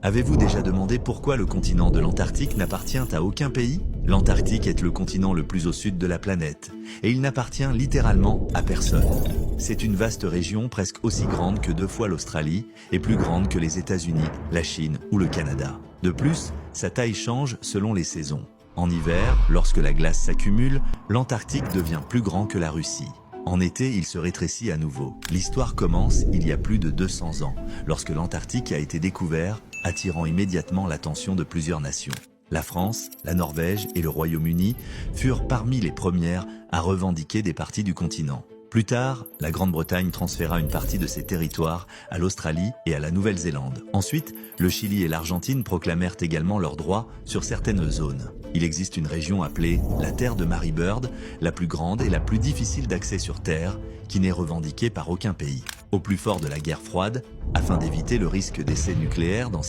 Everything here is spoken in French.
Avez-vous déjà demandé pourquoi le continent de l'Antarctique n'appartient à aucun pays? L'Antarctique est le continent le plus au sud de la planète, et il n'appartient littéralement à personne. C'est une vaste région presque aussi grande que 2 fois l'Australie, et plus grande que les États-Unis, la Chine ou le Canada. De plus, sa taille change selon les saisons. En hiver, lorsque la glace s'accumule, l'Antarctique devient plus grand que la Russie. En été, il se rétrécit à nouveau. L'histoire commence il y a plus de 200 ans, lorsque l'Antarctique a été découvert, attirant immédiatement l'attention de plusieurs nations. La France, la Norvège et le Royaume-Uni furent parmi les premières à revendiquer des parties du continent. Plus tard, la Grande-Bretagne transféra une partie de ses territoires à l'Australie et à la Nouvelle-Zélande. Ensuite, le Chili et l'Argentine proclamèrent également leurs droits sur certaines zones. Il existe une région appelée la Terre de Mary Bird, la plus grande et la plus difficile d'accès sur Terre, qui n'est revendiquée par aucun pays. Au plus fort de la guerre froide, afin d'éviter le risque d'essais nucléaires dans